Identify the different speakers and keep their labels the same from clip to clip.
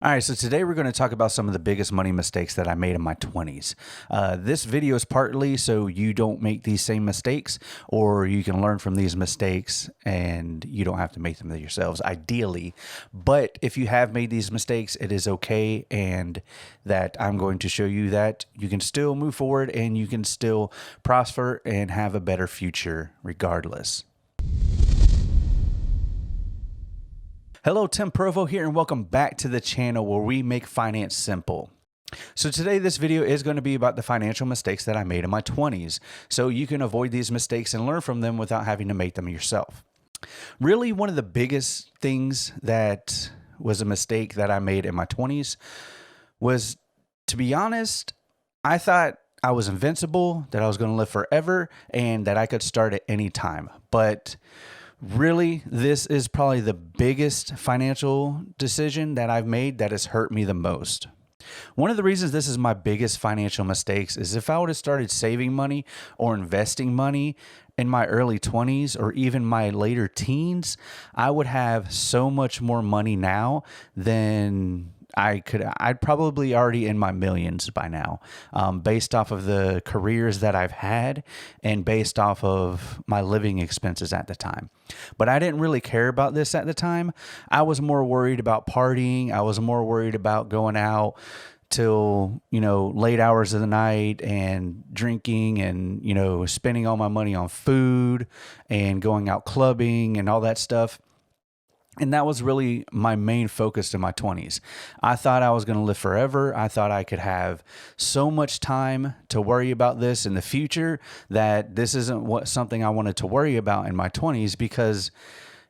Speaker 1: All right, so today we're going to talk about some of the biggest money mistakes that I made in my 20s. This video is partly so you don't make these same mistakes, or you can learn from these mistakes and you don't have to make them yourselves, ideally. But if you have made these mistakes, it is okay, and that I'm going to show you that you can still move forward and you can still prosper and have a better future regardless. Hello, Tim Provau here, and welcome back to the channel where we make finance simple. So today this video is going to be about the financial mistakes that I made in my 20s, so you can avoid these mistakes and learn from them without having to make them yourself. Really, one of the biggest things that was a mistake that I made in my 20s was, to be honest, I thought I was invincible, that I was going to live forever, and that I could start at any time. But really, this is probably the biggest financial decision that I've made that has hurt me the most. One of the reasons this is my biggest financial mistakes is if I would have started saving money or investing money in my early 20s or even my later teens, I would have so much more money now than I'd probably already in my millions by now, based off of the careers that I've had and based off of my living expenses at the time. But I didn't really care about this at the time. I was more worried about partying. I was more worried about going out till, late hours of the night and drinking and, spending all my money on food and going out clubbing and all that stuff. And that was really my main focus in my 20s. I thought I was going to live forever. I thought I could have so much time to worry about this in the future that this isn't something I wanted to worry about in my 20s because,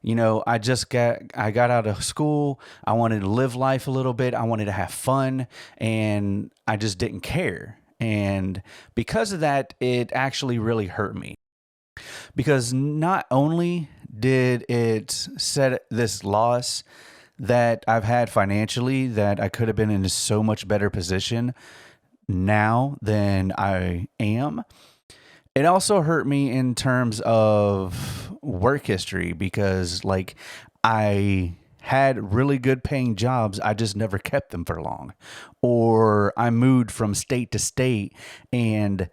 Speaker 1: I got out of school. I wanted to live life a little bit. I wanted to have fun, and I just didn't care. And because of that, it actually really hurt me. Because not only did it set this loss that I've had financially, that I could have been in a so much better position now than I am, it also hurt me in terms of work history because, I had really good paying jobs. I just never kept them for long. Or I moved from state to state, and,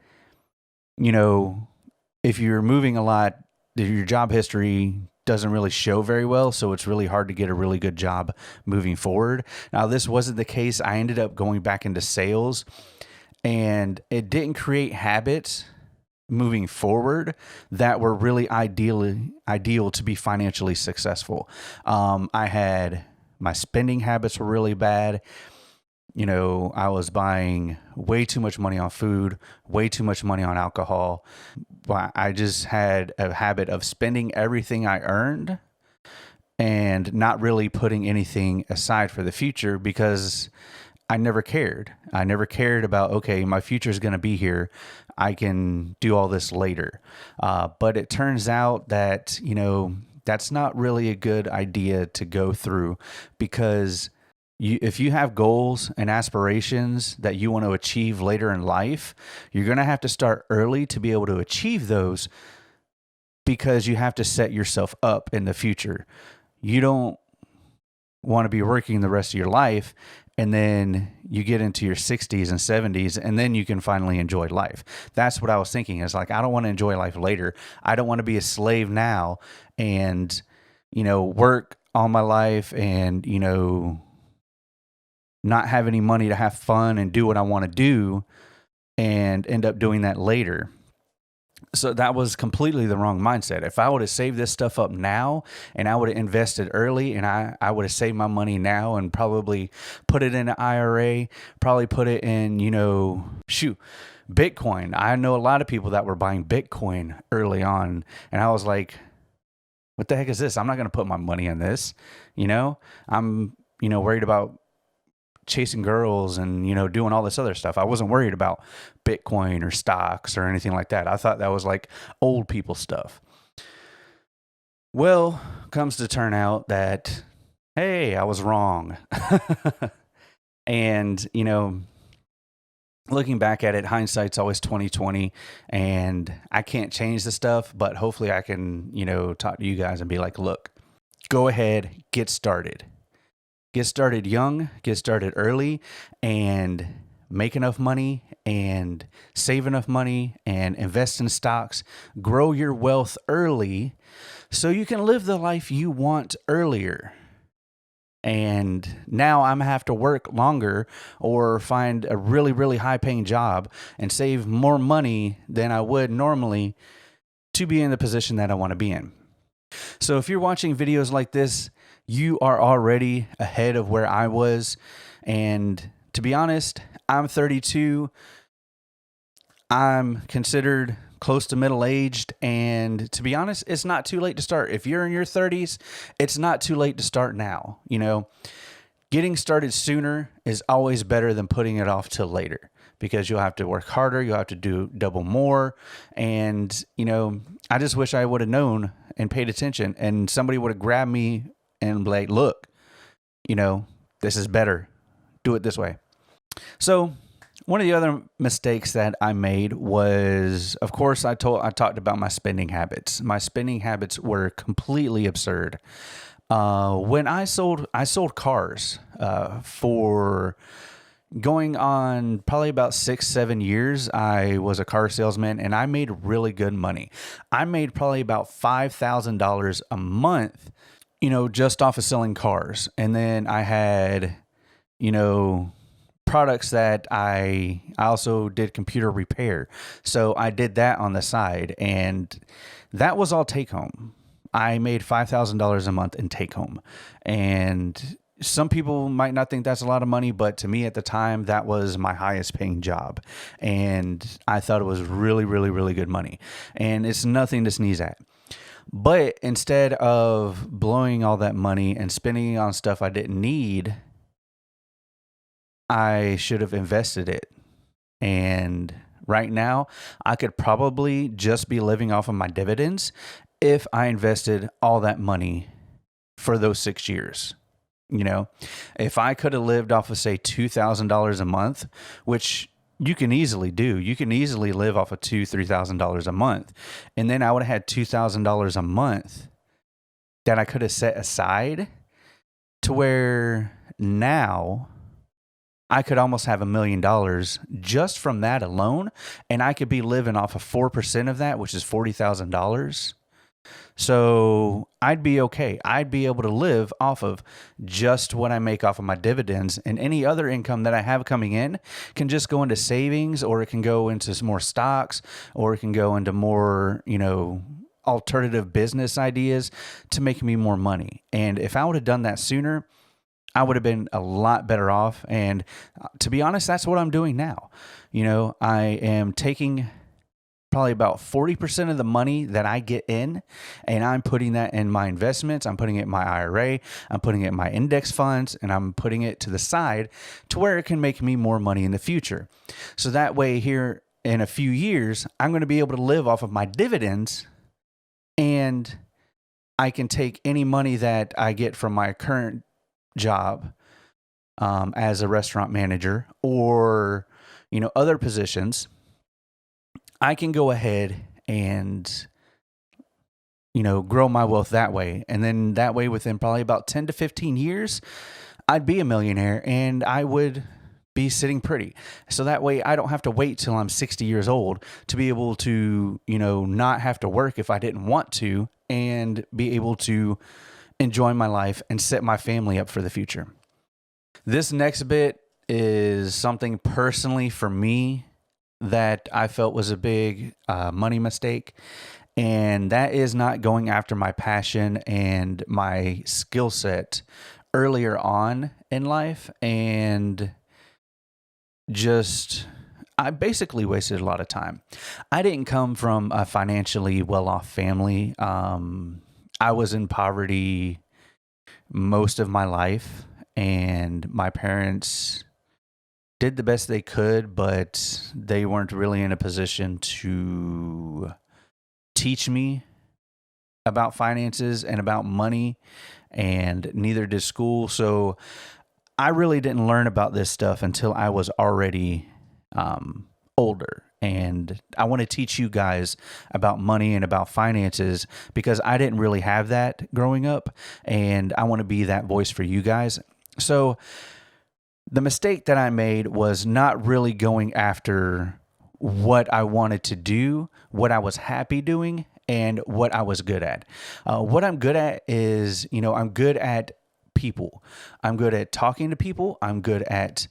Speaker 1: if you're moving a lot, your job history doesn't really show very well, so it's really hard to get a really good job moving forward. Now, this wasn't the case. I ended up going back into sales, and it didn't create habits moving forward that were really ideal to be financially successful. I had my spending habits were really bad. I was buying way too much money on food, way too much money on alcohol. I just had a habit of spending everything I earned and not really putting anything aside for the future because I never cared. I never cared about, okay, my future is going to be here. I can do all this later. But it turns out that, that's not really a good idea to go through because if you have goals and aspirations that you want to achieve later in life, you're going to have to start early to be able to achieve those because you have to set yourself up in the future. You don't want to be working the rest of your life and then you get into your 60s and 70s and then you can finally enjoy life. That's what I was thinking. Is I don't want to enjoy life later. I don't want to be a slave now and, work all my life and, not have any money to have fun and do what I want to do and end up doing that later. So that was completely the wrong mindset. If I would have saved this stuff up now and I would have invested early and I would have saved my money now and probably put it in an IRA, probably put it in, Bitcoin. I know a lot of people that were buying Bitcoin early on and I was like, what the heck is this? I'm not going to put my money in this. I'm, worried about chasing girls and, doing all this other stuff. I wasn't worried about Bitcoin or stocks or anything like that. I thought that was like old people stuff. Well, comes to turn out that, hey, I was wrong. And, looking back at it, hindsight's always 20/20, and I can't change the stuff, but hopefully I can, talk to you guys and be like, look, go ahead, get started. Get started young, get started early, and make enough money and save enough money and invest in stocks. Grow your wealth early so you can live the life you want earlier. And now I'm gonna have to work longer or find a really, really high paying job and save more money than I would normally to be in the position that I want to be in. So if you're watching videos like this, you are already ahead of where I was. And to be honest, I'm 32. I'm considered close to middle-aged, and to be honest, it's not too late to start. If you're in your 30s, it's not too late to start now. Getting started sooner is always better than putting it off till later, because you'll have to work harder, you'll have to do double more, and I just wish I would have known and paid attention, and somebody would have grabbed me and be like, look, this is better. Do it this way. So one of the other mistakes that I made was, of course, I talked about my spending habits. My spending habits were completely absurd. When I sold cars for going on probably about 6-7 years. I was a car salesman and I made really good money. I made probably about $5,000 a month, just off of selling cars. And then I had, products that I also did computer repair. So I did that on the side, and that was all take home. I made $5,000 a month in take home. And some people might not think that's a lot of money, but to me at the time, that was my highest paying job. And I thought it was really, really, really good money. And it's nothing to sneeze at. But instead of blowing all that money and spending it on stuff I didn't need, I should have invested it. And right now, I could probably just be living off of my dividends if I invested all that money for those 6 years. If I could have lived off of, say, $2,000 a month, which you can easily do. You can easily live off of $2,000-$3,000 a month. And then I would have had $2,000 a month that I could have set aside to where now I could almost have $1 million just from that alone. And I could be living off of 4% of that, which is $40,000. So I'd be okay. I'd be able to live off of just what I make off of my dividends, and any other income that I have coming in can just go into savings, or it can go into some more stocks, or it can go into more, alternative business ideas to make me more money. And if I would have done that sooner, I would have been a lot better off. And to be honest, that's what I'm doing now. I am taking probably about 40% of the money that I get in, and I'm putting that in my investments. I'm putting it in my IRA. I'm putting it in my index funds, and I'm putting it to the side to where it can make me more money in the future. So that way, here in a few years, I'm going to be able to live off of my dividends, and I can take any money that I get from my current job as a restaurant manager, or other positions. I can go ahead and grow my wealth that way. And then that way, within probably about 10 to 15 years, I'd be a millionaire and I would be sitting pretty. So that way I don't have to wait till I'm 60 years old to be able to, not have to work if I didn't want to, and be able to enjoy my life and set my family up for the future. This next bit is something personally for me that I felt was a big money mistake. And that is not going after my passion and my skill set earlier on in life. And I basically wasted a lot of time. I didn't come from a financially well-off family. I was in poverty most of my life, and my parents did the best they could, but they weren't really in a position to teach me about finances and about money, and neither did school. So I really didn't learn about this stuff until I was already older. And I want to teach you guys about money and about finances because I didn't really have that growing up, and I want to be that voice for you guys. So the mistake that I made was not really going after what I wanted to do, what I was happy doing, and what I was good at. What I'm good at is, I'm good at people. I'm good at talking to people. I'm good at,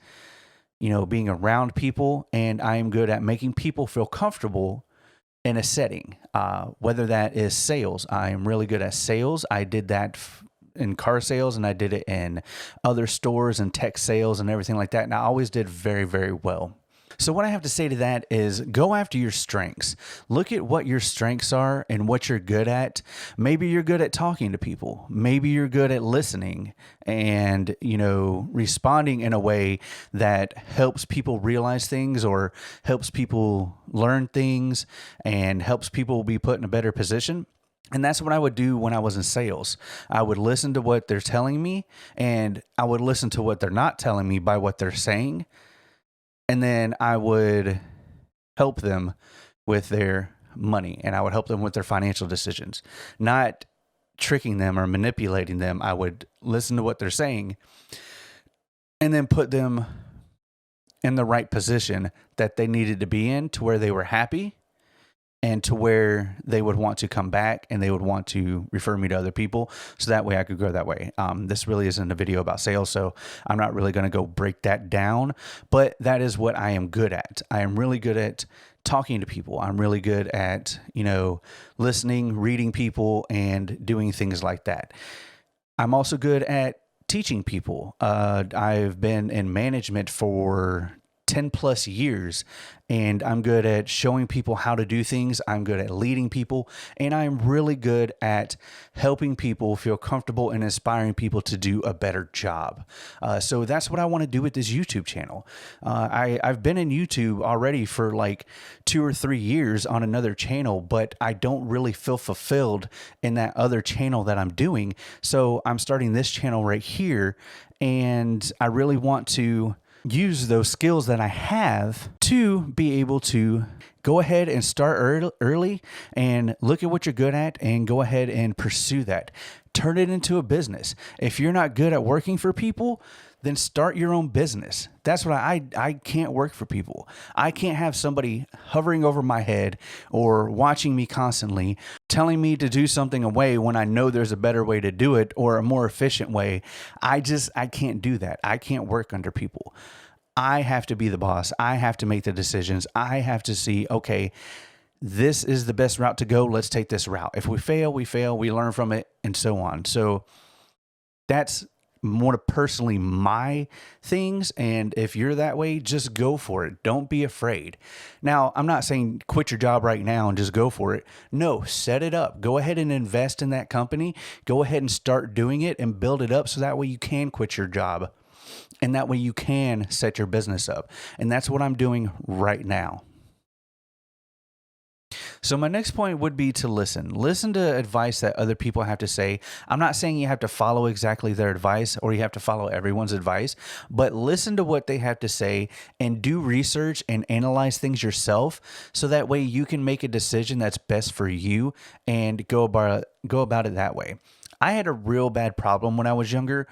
Speaker 1: being around people, and I'm good at making people feel comfortable in a setting, whether that is sales. I am really good at sales. I did that in car sales, and I did it in other stores and tech sales and everything like that. And I always did very, very well. So what I have to say to that is go after your strengths. Look at what your strengths are and what you're good at. Maybe you're good at talking to people. Maybe you're good at listening and, responding in a way that helps people realize things or helps people learn things and helps people be put in a better position. And that's what I would do when I was in sales. I would listen to what they're telling me, and I would listen to what they're not telling me by what they're saying. And then I would help them with their money, and I would help them with their financial decisions, not tricking them or manipulating them. I would listen to what they're saying and then put them in the right position that they needed to be in to where they were happy and to where they would want to come back and they would want to refer me to other people. So that way I could grow that way. This really isn't a video about sales, so I'm not really going to go break that down, but that is what I am good at. I am really good at talking to people. I'm really good at, listening, reading people, and doing things like that. I'm also good at teaching people. I've been in management for 10 plus years, and I'm good at showing people how to do things. I'm good at leading people, and I'm really good at helping people feel comfortable and inspiring people to do a better job. So that's what I want to do with this YouTube channel. I've been in YouTube already for like 2 or 3 years on another channel, but I don't really feel fulfilled in that other channel that I'm doing. So I'm starting this channel right here, and I really want to use those skills that I have to be able to go ahead and start early and look at what you're good at and go ahead and pursue that. Turn it into a business. If you're not good at working for people, then start your own business. That's what I can't work for people. I can't have somebody hovering over my head or watching me constantly, telling me to do something away when I know there's a better way to do it or a more efficient way. I can't do that. I can't work under people. I have to be the boss. I have to make the decisions. I have to see, okay, this is the best route to go. Let's take this route. If we fail, we learn from it, and so on. So that's more personally my things. And if you're that way, just go for it. Don't be afraid. Now, I'm not saying quit your job right now and just go for it. No, set it up. Go ahead and invest in that company. Go ahead and start doing it and build it up so that way you can quit your job. And that way you can set your business up. And that's what I'm doing right now. So my next point would be to listen. Listen to advice that other people have to say. I'm not saying you have to follow exactly their advice or you have to follow everyone's advice, but listen to what they have to say and do research and analyze things yourself so that way you can make a decision that's best for you and go about it that way. I had a real bad problem when I was younger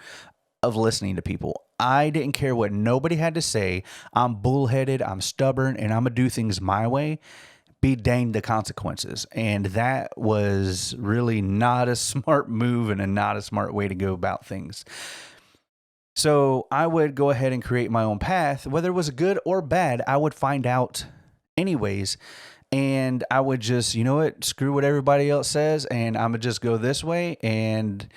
Speaker 1: of listening to people. I didn't care what nobody had to say. I'm bullheaded, I'm stubborn, and I'm going to do things my way. Be danged the consequences. And that was really not a smart move and not a smart way to go about things. So I would go ahead and create my own path. Whether it was good or bad, I would find out anyways. And I would just, screw what everybody else says, and I'm going to just go this way, and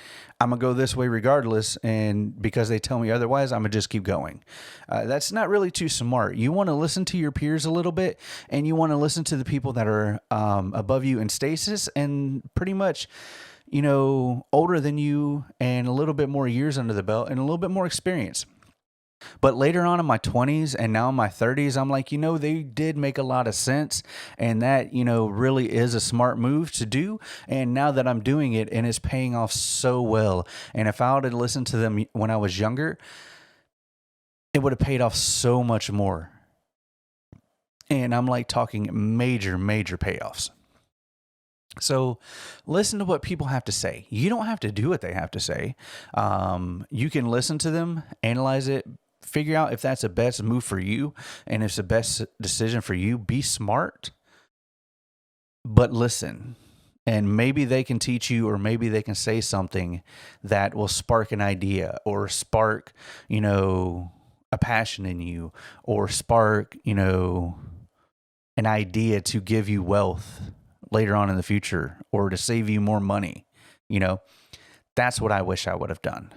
Speaker 1: I'm going to go this way regardless. And because they tell me otherwise, I'm going to just keep going. That's not really too smart. You want to listen to your peers a little bit, and you want to listen to the people that are above you in status and pretty much, older than you and a little bit more years under the belt and a little bit more experience. But later on in my 20s and now in my 30s, I'm like, they did make a lot of sense. And that, really is a smart move to do. And now that I'm doing it and it's paying off so well. And if I would have listened to them when I was younger, it would have paid off so much more. And I'm like talking major, major payoffs. So listen to what people have to say. You don't have to do what they have to say. You can listen to them, analyze it, figure out if that's the best move for you and if it's the best decision for you. Be smart, but listen. And maybe they can teach you, or maybe they can say something that will spark an idea or spark, a passion in you, or spark, an idea to give you wealth later on in the future or to save you more money. That's what I wish I would have done.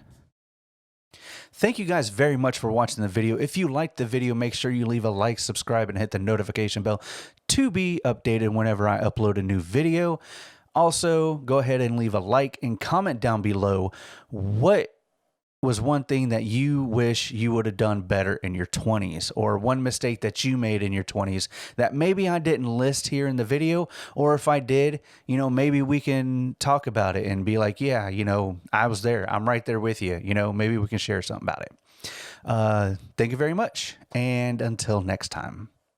Speaker 1: Thank you guys very much for watching the video. If you liked the video, make sure you leave a like, subscribe, and hit the notification bell to be updated whenever I upload a new video. Also, go ahead and leave a like and comment down below what was one thing that you wish you would have done better in your 20s, or one mistake that you made in your 20s that maybe I didn't list here in the video, or if I did, maybe we can talk about it and be like, yeah, I was there. I'm right there with you. Maybe we can share something about it. Thank you very much. And until next time.